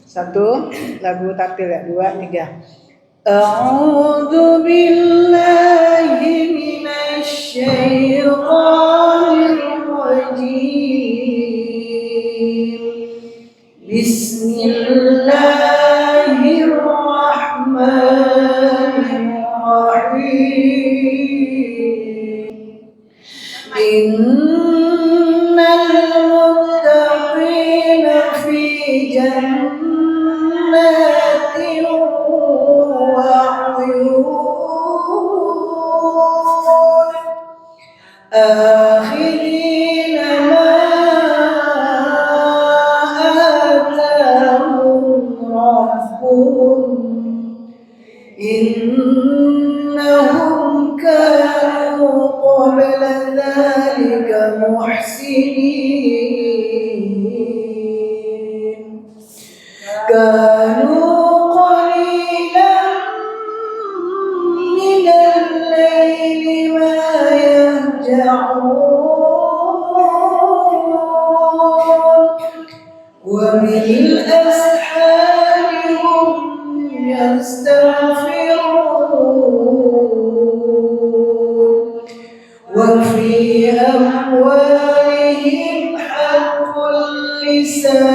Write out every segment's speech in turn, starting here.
Satu, lagu taktil ya, 2, 3. A'udzu billahi minasy syaithanir rajim. Bismillahirrahmanirrahim. Innal muttaqina fi jannatin wa 'uyun akhirina ma atahum rabbuhum innahum kanu qabla dhalika muhsinin kanu qalilan minal layli ma yahja'un wa bil ashari hum yastaghfirun wa fi amwalihim haqqul lisa'il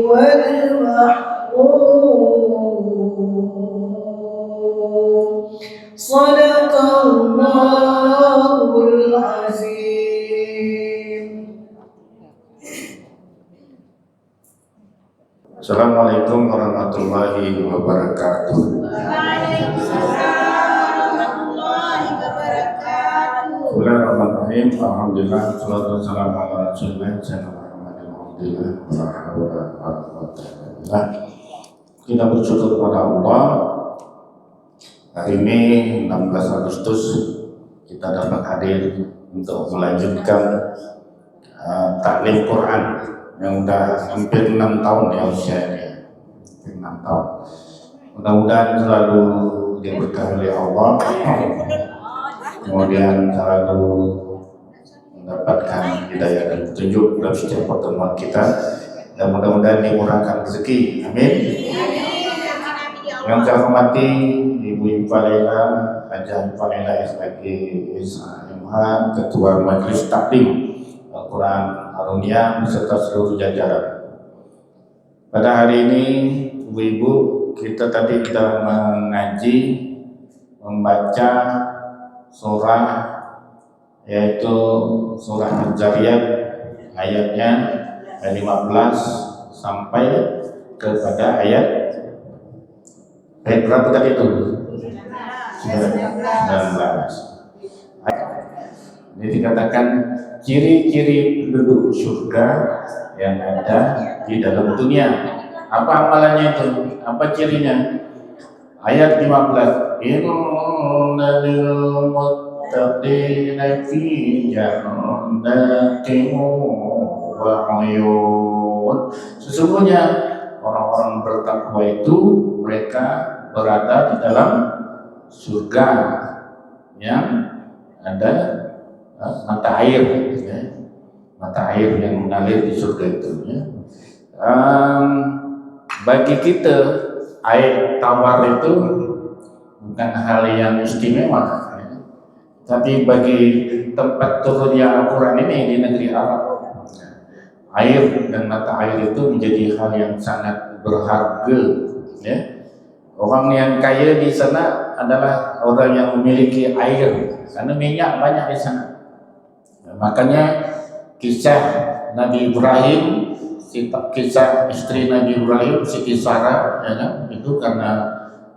wal mahrum. Shadaqallahul azim. Assalamualaikum warahmatullahi wabarakatuh. Bismillahirrahmanirrahim. Alhamdulillah, salatu wassalamu ala rasulillah alhamdulillah, wa la haula wa la quwwata illa billah. Kita bersyukur kepada Allah. Hari ini 16 Agustus kita dapat hadir untuk melanjutkan taklim Quran yang sudah hampir 6 tahun ya usianya. 6 tahun. Mudah-mudahan selalu diberkahi oleh Allah. Kemudian selalu mendapatkan hidayah dan petunjuk dalam setiap pertemuan kita, dan mudah-mudahan dimurahkan rezeki. Amin. Yang saya hormati Ibu Ifalela, Haja Ifalela SAG SMH, Ketua Majelis Taklim Al-Quran Arunia beserta seluruh jajaran. Pada hari ini, Ibu-ibu, kita tadi mengaji, membaca surah, yaitu surah Al-Zariyat ayatnya 15 sampai kepada ayat berapa tadi itu? 19. Ini dikatakan ciri-ciri penduduk surga yang ada di dalam dunia. Apa amalannya itu? Apa cirinya? Ayat 15. Innal muttaqina fi jannatin wa 'uyun. Sesungguhnya orang-orang bertakwa itu mereka berada di dalam surga yang ada mata air, ya. Mata air yang mengalir di surga itu, ya. Bagi kita air tawar itu bukan hal yang istimewa, ya. Tapi bagi tempat turunnya Al-Quran ini di negeri Arab, air dan mata air itu menjadi hal yang sangat berharga, ya. Orang yang kaya di sana adalah orang yang memiliki air, karena minyak banyak di sana. Makanya kisah Nabi Ibrahim, kisah istri Nabi Ibrahim, Siti Sarah, ya kan? Itu karena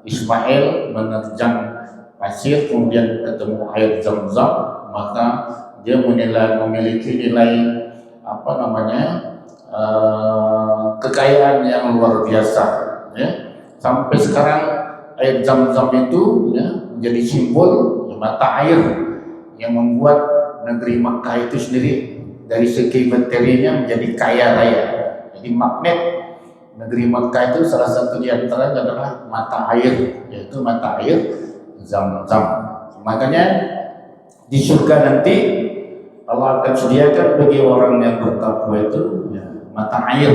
Ismail menerjang pasir kemudian ketemu air Zam-Zam, maka dia memiliki nilai kekayaan yang luar biasa, ya. Sampai sekarang air Zam-Zam itu, ya, menjadi simbol mata air yang membuat negeri Makkah itu sendiri dari segi materinya menjadi kaya raya. Jadi magnet negeri Makkah itu salah satu di antaranya adalah mata air, yaitu mata air Zam-Zam. Makanya di surga nanti Allah akan sediakan bagi orang yang bertakwa itu ya, mata air,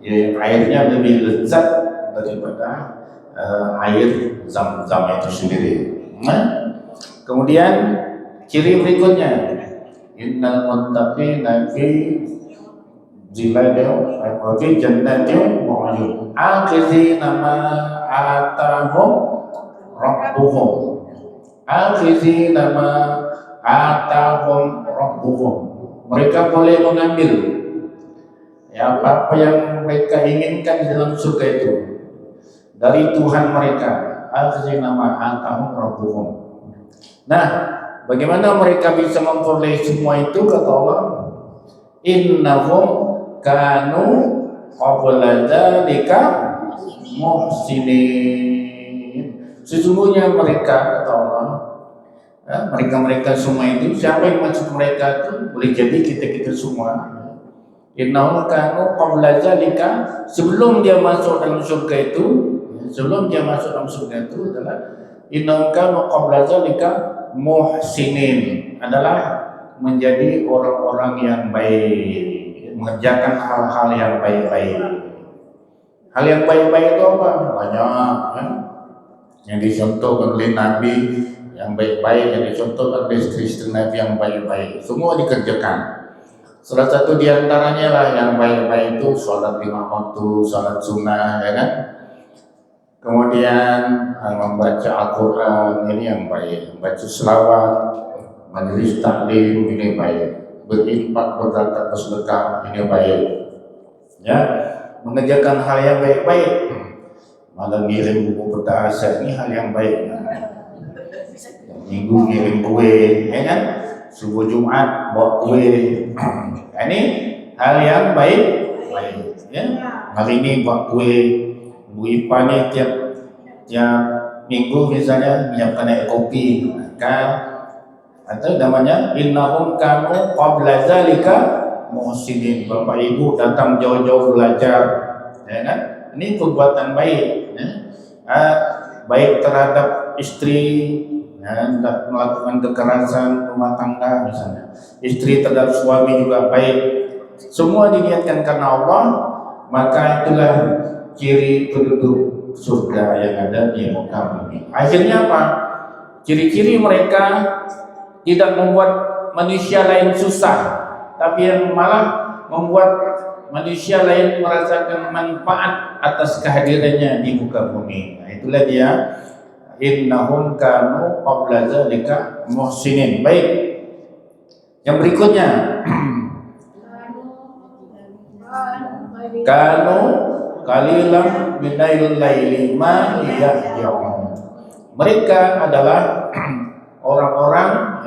ya, yang airnya lebih lezat daripada air zam-zam itu sendiri. Nah, kemudian ciri berikutnya, innal muttaqina fi zilalin wa fi jannatin wa uyun akhizina ma atahum rabbuhum akhizina ma atahum rabbuhum. Mereka boleh mengambil ya apa yang mereka inginkan di dalam surga itu dari Tuhan mereka. Akhizina ma atahum rabbuhum. Nah, bagaimana mereka bisa memperoleh semua itu? Kata Allah, innahum kanu qabla dzalika muhsinin. Sesungguhnya mereka, kata Allah, mereka semua itu, siapa yang maksud mereka itu? Boleh jadi kita semua. Innahum kanu qabla dzalika, sebelum dia masuk dalam surga itu, adalah innahum kanu qabla dzalika muhsinin, adalah menjadi orang-orang yang baik, mengerjakan hal-hal yang baik-baik. Hal yang baik-baik itu apa? Banyak kan? Yang dicontohkan oleh Nabi yang baik-baik, yang dicontohkan oleh istri Nabi yang baik-baik, semua dikerjakan. Salah satu diantaranya lah yang baik-baik itu sholat 5 waktu, sholat sunnah, ya kan? Kemudian membaca Al-Quran, ini yang baik, membaca selawat, majelis taklim, ini baik, berinfak, berzakat, bersedekah, ini baik, ya, mengerjakan hal yang baik-baik. Malah ngirim buku bahasa, ini hal yang baik. Minggu ngirim kue, ya kan? Subuh Jumat bawa kue, ini hal yang baik, ya. Hari ini buat kue, Bu Ipa nih tiap minggu misalnya menyiapkan air kopi, kan? Atau namanya innahum kanu qabla dzalika muhsinin. Bapak Ibu datang jauh-jauh belajar, ya kan? Ini perbuatan baik, ya. Baik terhadap istri, ya, tidak melakukan kekerasan rumah tangga misalnya. Istri terhadap suami juga baik. Semua diniatkan karena Allah, maka itulah ciri penduduk surga yang ada di muka bumi. Akhirnya apa? Ciri-ciri mereka tidak membuat manusia lain susah, tapi yang malah membuat manusia lain merasakan manfaat atas kehadirannya di muka bumi. Nah, itulah dia innahum kanu qabla dzalika muhsinin. Baik. Yang berikutnya kanu qalilan minal laili ma yahjaun. Mereka adalah orang-orang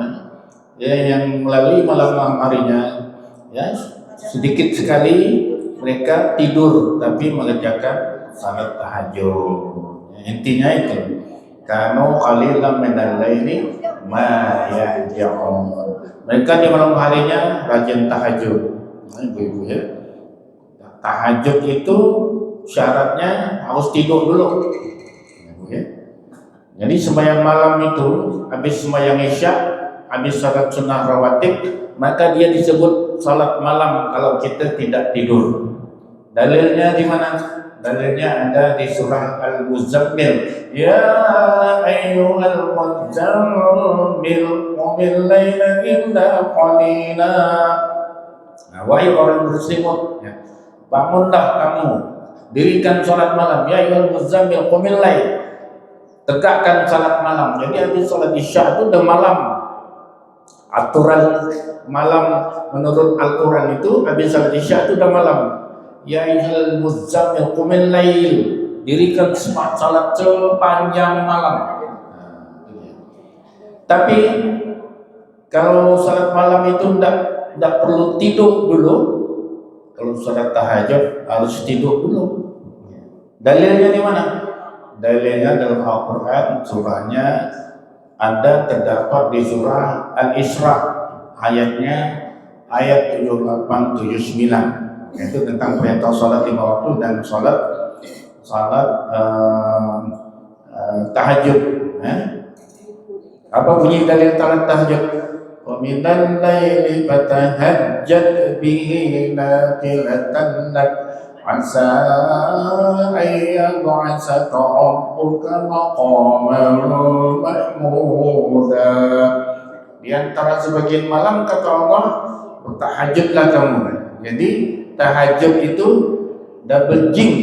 ya, yang melalui malam harinya, ya, sedikit sekali mereka tidur tapi mengerjakan salat tahajud. Ya, intinya itu. Kanu qalilan minal laili ma yahjaun. Mereka di malam harinya rajin tahajud. Nah, ibu-ibu ya. Tahajud itu syaratnya harus tidur dulu. Ya. Jadi sembahyang malam itu habis sembahyang Isya, habis salat sunnah rawatib, maka dia disebut salat malam kalau kita tidak tidur. Dalilnya di mana? Dalilnya ada di surah Al-Muzammil. Ya ayyuhal muzammil qumil laila illa qalila. Nah, wahai orang berselimut, ya, bangunlah kamu, dirikan salat malam. Ya ayyuhal muzammil qumil laila, tegakkan salat malam. Jadi habis salat Isya itu udah malam. Aturan malam menurut Al-Quran itu habis salat Isya itu udah malam. Ya ayyuhal muzammil qumil lail, dirikan salat sepanjang malam. Tapi kalau salat malam itu tidak perlu tidur dulu. Kalau salat tahajud harus tidur dulu. Dalilnya di mana? Dalilnya dalam Al-Quran, surahnya ada terdapat di surah Al-Isra, ayatnya ayat 78-79, yaitu tentang perintah salat 5 waktu dan salat tahajud. Apa bunyi dalil salat tahajud? ومن الليل فتهجد به نافلة لك عسى أن يبعثك ربك مقاما محمودا. Di antara sebagian malam kata Allah, bertahajudlah kamu. Jadi tahajud itu double jing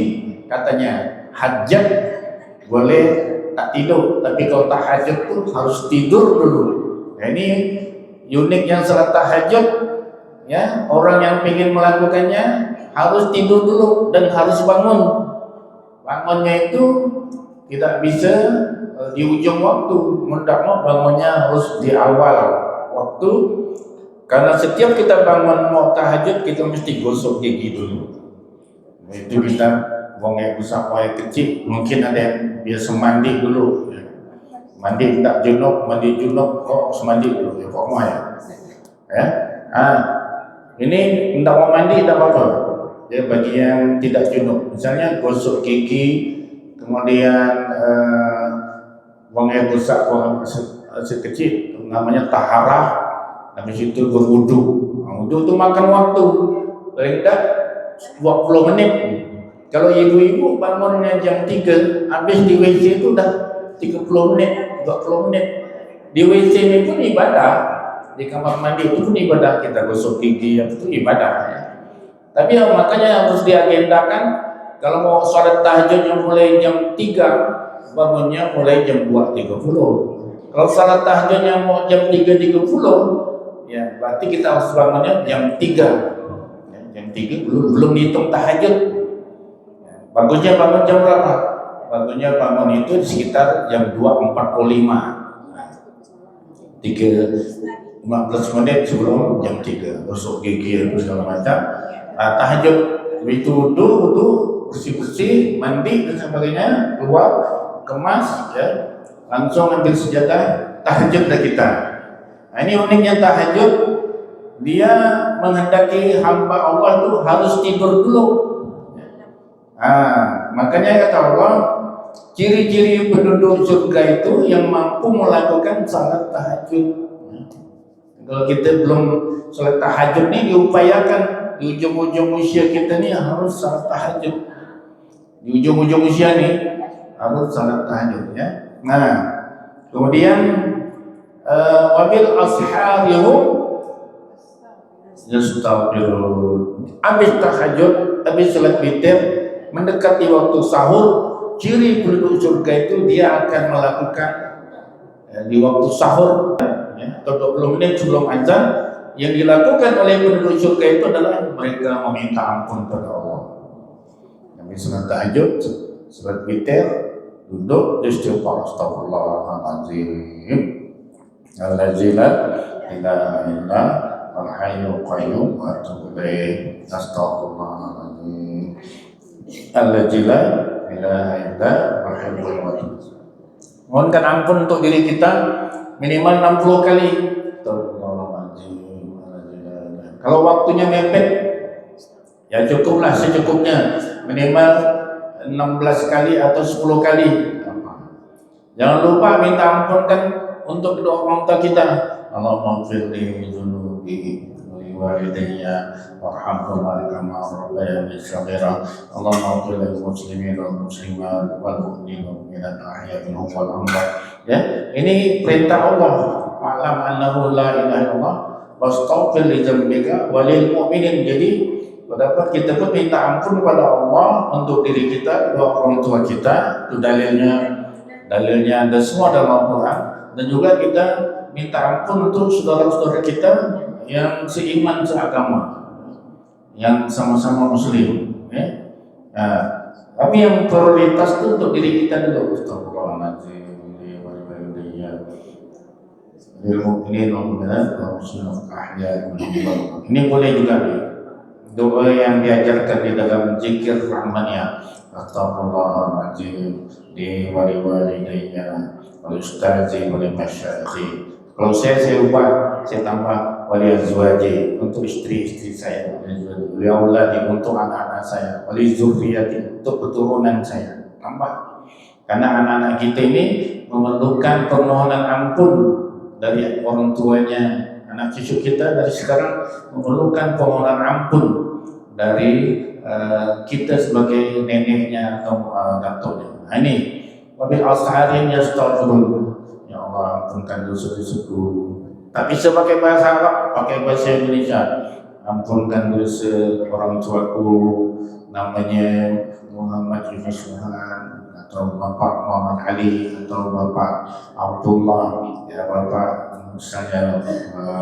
katanya. Hajat boleh tak tidur, tapi kalau tahajud tuh harus tidur dulu. Nah, ini uniknya salat tahajud, ya, orang yang ingin melakukannya harus tidur dulu dan harus bangun. Bangunnya itu tidak bisa di ujung waktu, mendaknya bangunnya harus di awal waktu, karena setiap kita bangun mau tahajud kita mesti gosok gigi dulu. Itu kita wong yang besar wae kecil, mungkin ada yang biasa mandi dulu. Mandi tak junub, mandi junub kok mandi dulu ya kok mau ya. Ini tidak mau mandi tidak apa-apa. Ya, bagi yang tidak junub, misalnya gosok gigi, kemudian wong yang besar, wong sekecil, namanya taharah, habis itu berwudu. Wudu itu makan waktu, paling tidak 20 menit. Kalau ibu-ibu bangunnya jam 3, habis di WC itu udah 30 menit, 20 menit. Di WC ini pun ibadah, di kamar mandi itu pun ibadah, kita gosok gigi itu ibadah ya. Tapi makanya harus diagendakan. Kalau mau sholat tahajudnya mulai jam 3, bangunnya mulai jam 2.30. Kalau sholat tahajudnya mau jam 3.30, ya berarti kita harus bangunnya jam 3. Ya, jam 3 belum dihitung tahajud. Ya, bagusnya bangun jam berapa? Bagusnya bangun itu di sekitar jam 2.45. 15 menit sebelum jam 3. Gosok gigi itu segala macam. Tahajud itu wudu, bersih-bersih, mandi dan sebagainya, keluar, kemas, ya, langsung ambil sejadah, tahajud dah kita. Nah, ini uniknya tahajud, dia menghendaki hamba Allah itu harus tidur dulu. Makanya kata Allah, ciri-ciri penduduk surga itu yang mampu melakukan salat tahajud. Kalau kita belum salat tahajud ini diupayakan. Di ujung-ujung usia kita ni harus salat tahajud. Di ujung-ujung usia ni harus salat tahajud, ya. Nah, kemudian wabil asharihum yastaghfirun. Habis tahajud, habis salat witir, mendekati waktu sahur, ciri penduduk surga itu dia akan melakukan di waktu sahur, ya, atau 20 menit sebelum azan. Yang dilakukan oleh penduduk surga itu adalah mereka meminta ampun kepada Allah. Kami salat tahajud, salat witir, duduk istighfar, astagfirullahaladzim, allazi la ilaha illa huwal hayyul qayyum wa atubu ilaih, astagfirullahaladzim, allazi la ilaha illa huwal hayyul qayyum. Mohonkan ampun untuk diri kita minimal 60 kali. Kalau waktunya mepet, ya cukuplah secukupnya, minimal 16 kali atau 10 kali. Jangan lupa minta ampun kan untuk kedua orang tua kita. Allahumma ighfirli dzunubi wa li walidayya warhamhuma kama rabbayani shaghira. Allahumma ighfir lil muslimin wal muslimat wal mu'minin wal mu'minat ahya'i minhum wal amwat. Ya, ini perintah Allah. Alam annahu la ilaha illallah wastaghfir li dzambika walil mu'minin. Jadi dapat kita pun minta ampun kepada Allah untuk diri kita, kedua orang tua kita. Itu dalilnya ada semua dalam Al-Quran. Dan juga kita minta ampun untuk saudara-saudara kita yang seiman seagama, yang sama-sama muslim, ya. Nah, tapi yang prioritas itu untuk diri kita dulu. Astagfirullahaladzim. Ini boleh juga nih, doa yang diajarkan di dalam zikir rahmaniyah. Astagfirullahaladzim li walidayya wal ustazi wal masyayikh. Kalau saya ubah, saya tambah wali azwaji, untuk istri-istri saya, wali auladi, untuk anak-anak saya, wali zurriyati, untuk keturunan saya, tambah. Karena anak-anak kita ini memerlukan permohonan ampun dari orang tuanya, anak cucu kita dari sekarang memerlukan permohonan ampun dari kita sebagai neneknya atau datuknya. Nah, ini wabil asharin yastaghfirun. Ya Allah, ampunkan dosa-dosaku. Tak bisa pakai bahasa Arab, pakai bahasa Indonesia. Ampunkan dosa orang tuaku, namanya Muhammad Ibn Suhan, atau Bapak Muhammad Ali, atau Bapak Abdullah, ya Bapak misalnya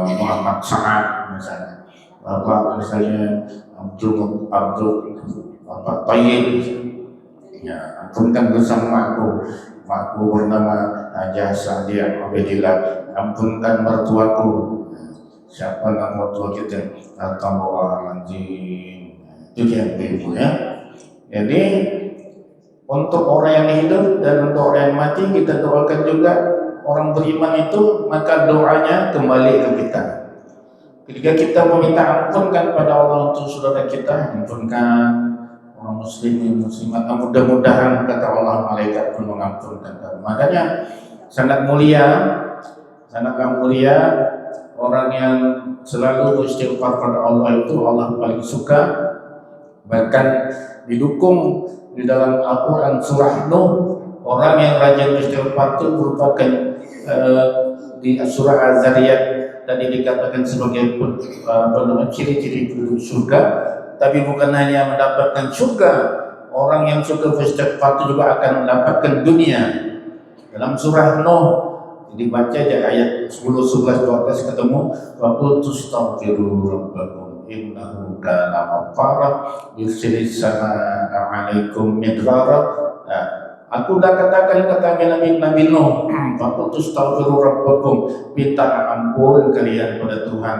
Muhammad Sa'ad misalnya, Bapak misalnya Abdul Bapak Tayyib, ya ampunkan dosa makku bernama Haja Sa'diah Abidillah, ampunkan mertuaku. Siapa nama mertua kita? Astagfirullahaladzim. Itu dia ibu ya. Jadi untuk orang yang hidup dan untuk orang yang mati kita doakan juga. Orang beriman itu maka doanya kembali ke kita. Ketika kita meminta ampunkan pada Allah untuk saudara kita, ampunkan orang muslim muslimat, mudah-mudahan kata Allah malaikat pun mengampunkan. Makanya sangatlah mulia orang yang selalu beristighfar pada Allah itu Allah paling suka. Bahkan didukung di dalam Al-Quran surah Nuh, orang yang rajin beristighfar itu merupakan di surah Az-Zariyat tadi dikatakan sebagai ciri-ciri penduduk surga. Tapi bukan hanya mendapatkan surga, orang yang suka beristighfar itu juga akan mendapatkan dunia. Dalam surah Nuh dibaca aja ayat 10, 11, 12 ketemu wa qul tastaghfiru rabbakum innahu kana ghaffara yursilis samaa 'alaikum midrara. Aku dah katakan kata Nabi Nuh, wa qul tastaghfiru rabbakum, minta ampun kalian pada Tuhan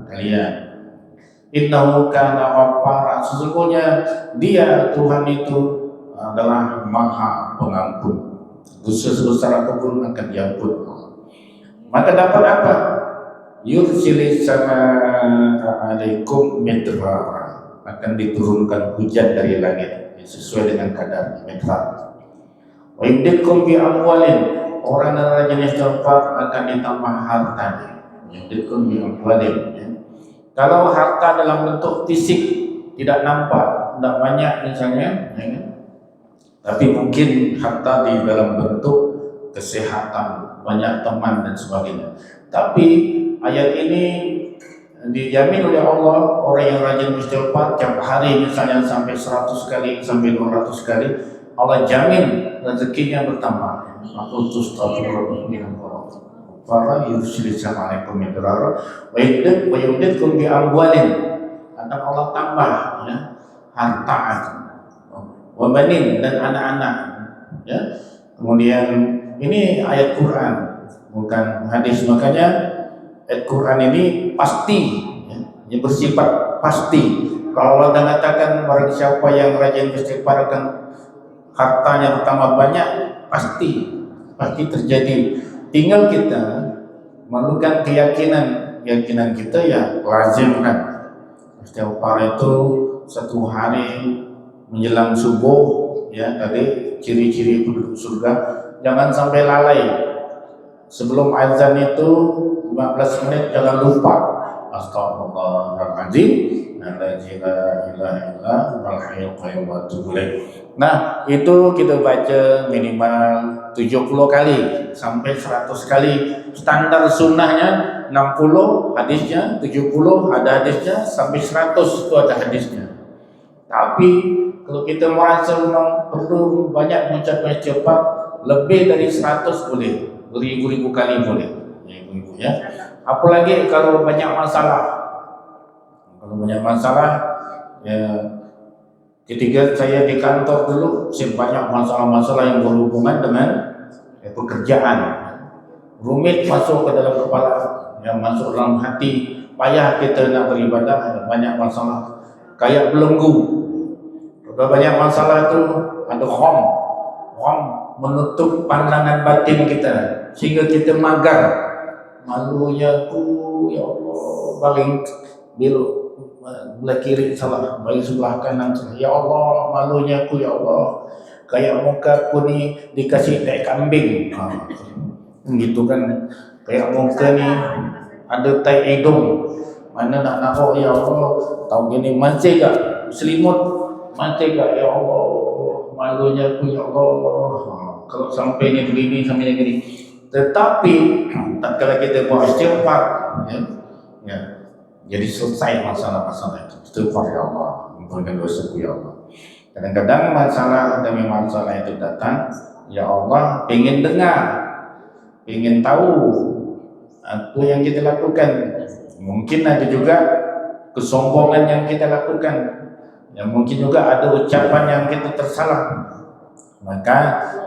kalian. Innahu kana ghaffara, sesungguhnya Dia Tuhan itu adalah Maha Pengampun. Dosa sebesar apapun akan diampun. Maka dapat apa? Yursilis samaa 'alaikum midrara, akan diturunkan hujan dari langit sesuai dengan kadar midrar. Wa yumditkum bi amwalin, orang yang rajin istighfar akan ditambah hartanya. Yumditkum bi amwalin. Kalau harta dalam bentuk fisik tidak nampak, tidak banyak misalnya, ya kan? Tapi mungkin harta di dalam bentuk kesehatan, banyak teman dan sebagainya. Tapi ayat ini dijamin oleh Allah, orang yang rajin beristighfar tiap hari misalnya sampai 100 kali, sampai 200 kali, Allah jamin rezekinya bertambah. Aku tustaghfiru para yursilis alaikum midrara wa yumditkum bi amwalin, akan Allah tambah ya harta wa banin, dan anak-anak ya. Kemudian ini ayat Quran bukan hadis, makanya ayat Quran ini pasti ya, bersifat pasti. Kalau Allah mengatakan barang siapa yang rajin beristighfar akan hartanya bertambah banyak, pasti terjadi. Tinggal kita memerlukan keyakinan kita ya lazimkan istighfar itu satu hari menjelang subuh ya. Tadi ciri-ciri penduduk surga, jangan sampai lalai. Sebelum azan itu 15 menit jangan lupa astagfirullahaladzim, la ilaha illa huwal hayyul qayyum wa atubu ilaih. Nah, itu kita baca minimal 70 kali sampai 100 kali. Standar sunnahnya 60 hadisnya, 70 ada hadisnya, sampai 100 itu ada hadisnya. Tapi kalau kita merasa memang perlu banyak mengucapkan istighfar, lebih dari 100 boleh, beribu-ribu kali boleh, ibu-ibu ya. Apalagi kalau banyak masalah. Kalau banyak masalah ya, ketika saya di kantor dulu, saya banyak masalah-masalah yang berhubungan dengan pekerjaan. Rumit masuk ke dalam kepala, yang masuk dalam hati, payah kita nak beribadah, banyak masalah. Kayak belenggu. Kalau banyak masalah itu ada khom menutup pandangan batin kita sehingga kita magar. Malunya ku ya Allah, baling biru belah kiri salah, baling sebelah kanan salah. Ya Allah, malunya ku ya Allah, kayak muka ku ni dikasih teh kambing. Gitu kan, kayak muka ni ada tai hidung, mana nak narok ya Allah, tahun ini masih tak selimut, masih tak ya Allah, malunya aku ya Allah. Kalau sampai ni begini sampai ni. Tetapi tak kala kita buat istighfar, ya, jadi selesai masalah-masalah itu. Istighfar ya Allah, ampunkan dosaku ya Allah. Kadang-kadang masalah demi masalah itu datang, ya Allah, ingin dengar, ingin tahu apa yang kita lakukan. Mungkin ada juga kesombongan yang kita lakukan, yang mungkin juga ada ucapan yang kita tersalah. Maka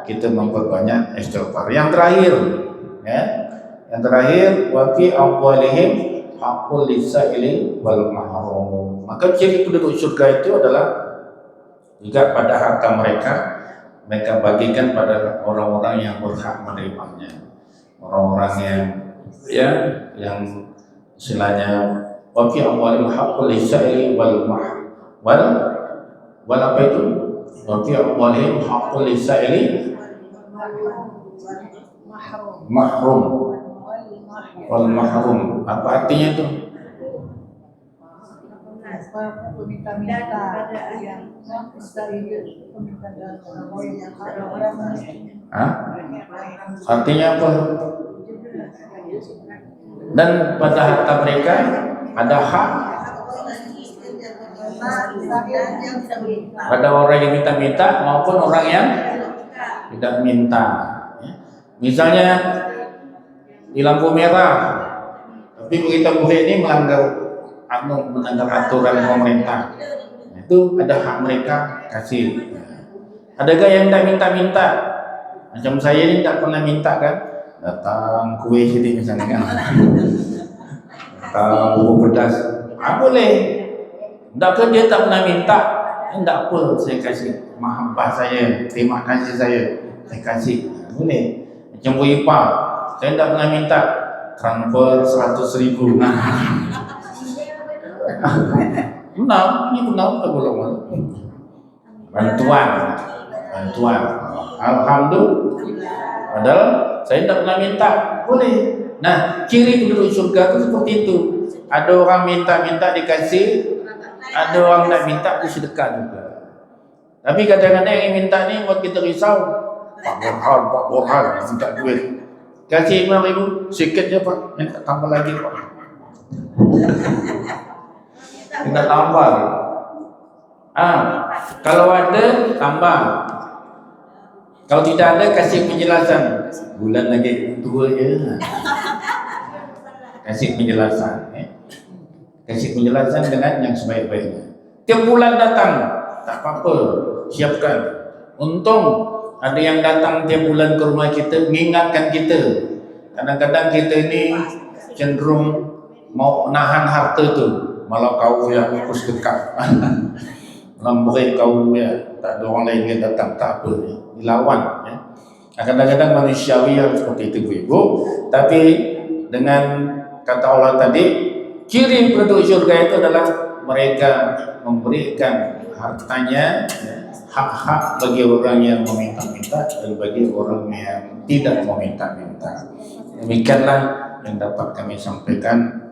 kita memperbanyak istighfar. Yang terakhir, ya, yang terakhir, wa fi amwalihim haqqul lisaili wal mahrum. Maka ciri penduduk surga itu adalah juga pada harta mereka, mereka bagikan pada orang-orang yang berhak menerimanya, orang-orang yang istilahnya wa fi amwalihim haqqul lisaili wal apa itu? Wa fi amwalihim haqqul lisaili mahrum wal mahrum. Apa artinya itu? Minta-minta yang Artinya apa? Dan pada harta mereka ada hak pada orang yang minta-minta maupun orang yang tidak minta. Misalnya di lampu merah, tapi begitu boleh ini melanggar aturan pemerintah, itu ada hak mereka kasih. Adakah yang tidak minta-minta? Macam saya ini tak pernah minta kan, datang kue sedikit misalnya kan, datang bubur pedas, boleh. Takkan dia tak pernah minta, tidak apa, saya kasih mahabbah saya, terima kasih saya kasih, boleh. Macam Bu Ipa, saya tidak pernah minta, transfer 100.000. Benar, ini benar tak boleh. Bantuan. Alhamdulillah. Padahal saya tidak pernah minta, boleh. Nah, ciri penduduk surga itu seperti itu. Ada orang minta-minta dikasih, ada orang tak minta bersedekah juga. Tapi kadang-kadang yang minta ni buat kita risau. Pak Burhan minta duit. Kasih 5.000, sikit je Pak, minta tambah lagi Pak. Minta tambah. Kalau ada tambah. Kalau tidak ada kasih penjelasan. Bulan lagi 2 je. Kasih penjelasan. Kasih penjelasan dengan yang sebaik-baiknya. Tiap bulan datang, tak apa-apa, siapkan. Untung ada yang datang tiap bulan ke rumah kita, mengingatkan kita. Kadang-kadang kita ini cenderung mau nahan harta tu. Malah kau yang aku sedekah. Lambrik kau ya, tak ada orang lain yang datang, tak apa, dilawan. Ya. Kadang-kadang manusiawi yang seperti itu ibu. Tapi dengan kata Allah tadi, ciri penduduk surga itu adalah mereka memberikan hartanya, hak-hak bagi orang yang meminta-minta dan bagi orang yang tidak meminta-minta. Demikianlah yang dapat kami sampaikan.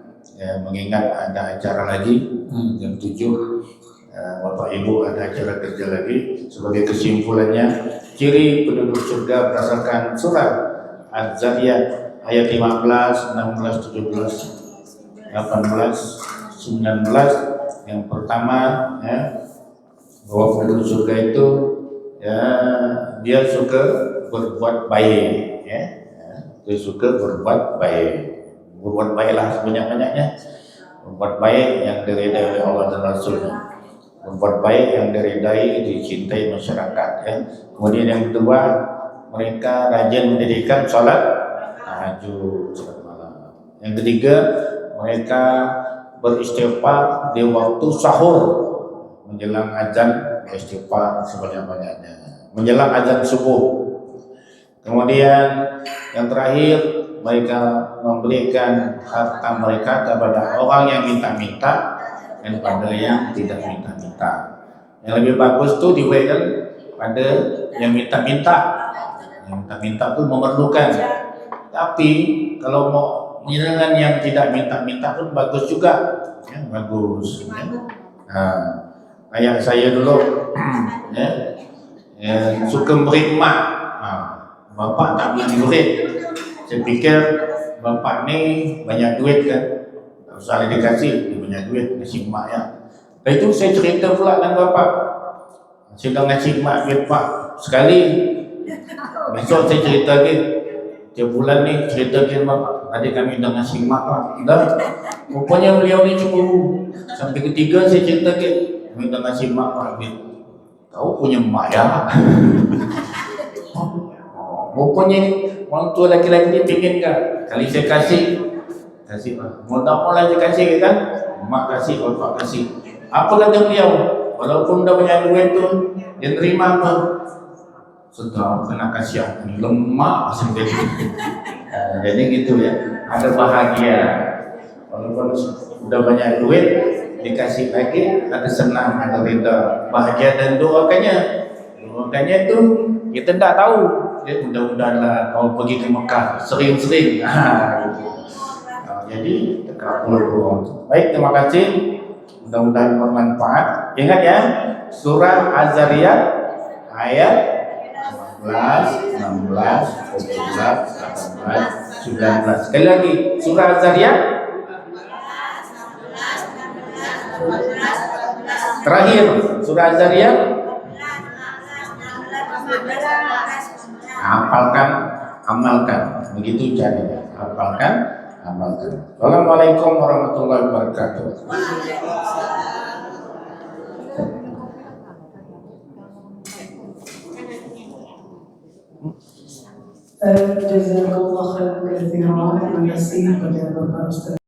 Mengingat ada acara lagi jam 7, Bapak Ibu ada acara kerja lagi. Sebagai kesimpulannya, ciri penduduk surga berdasarkan surah Az-Zariyat ayat 15, 16, 17, 18, 19. Yang pertama, bahwa penduduk surga itu dia suka berbuat baik, dia suka berbuat baik. Berbuat baiklah sebanyak-banyaknya. Berbuat baik yang diridai oleh Allah dan Rasulnya. Berbuat baik yang diridai, dicintai masyarakat. Kemudian yang kedua, mereka rajin mendirikan sholat tahajud, sholat malam. Yang ketiga, mereka beristighfar di waktu sahur, menjelang azan beristighfar sebanyak-banyaknya, menjelang azan subuh. Kemudian yang terakhir, mereka memberikan harta mereka kepada orang yang minta-minta dan pada yang tidak minta-minta. Yang lebih bagus tu diberikan pada yang minta-minta. Yang minta-minta tu memerlukan. Tapi kalau mau dengan yang tidak minta-minta pun bagus juga, ya, bagus. Ya. Nah, kayak saya dulu, ya, suka beri emak. Nah, bapak tak beri duit. Saya pikir bapak ni banyak duit kan, tak usah dikasih, dia banyak duit, kasih emak ya. Lepas itu saya cerita pula dengan bapak, saya dah ngasih emak duit pak sekali, besok saya cerita lagi, tiap bulan ni cerita lagi bapak, tadi kami dah ngasih emak pak, dah, rupanya beliau ni cemburu. Sampai ketiga saya cerita lagi, kami dah ngasih emak pak duit, kau punya emak ya. Rupanya ni orang tua laki-laki ni pingin kan, kali saya kasih pak, mau tak mau lagi kasih kan, emak kasih, bapak kasih. Apa kata beliau? Walaupun dah banyak duit tu, dia terima apa? Sudah kena kasihan, lemak sendiri. Jadi gitu ya, ada bahagia. Walaupun sudah banyak duit, dikasih lagi, ada senang, ada rida, bahagia dan doakannya. Doakannya tu kita tak tahu. Ya, mudah-mudahanlah kau pergi ke Mekah sering-sering. Jadi terkabul doa. Baik, terima kasih. Mudah-mudahan bermanfaat. Ingat ya, surah Az-Zariyat ayat 15, 16, 17, 18, 19. Sekali lagi, surah Az-Zariyat terakhir, surah Az-Zariyat. Hafalkan, amalkan. Begitu caranya. Hafalkan, amalkan. Assalamualaikum warahmatullahi wabarakatuh. جزاك الله خيرا كثيرا. Terima kasih kepada Bapak Ustaz.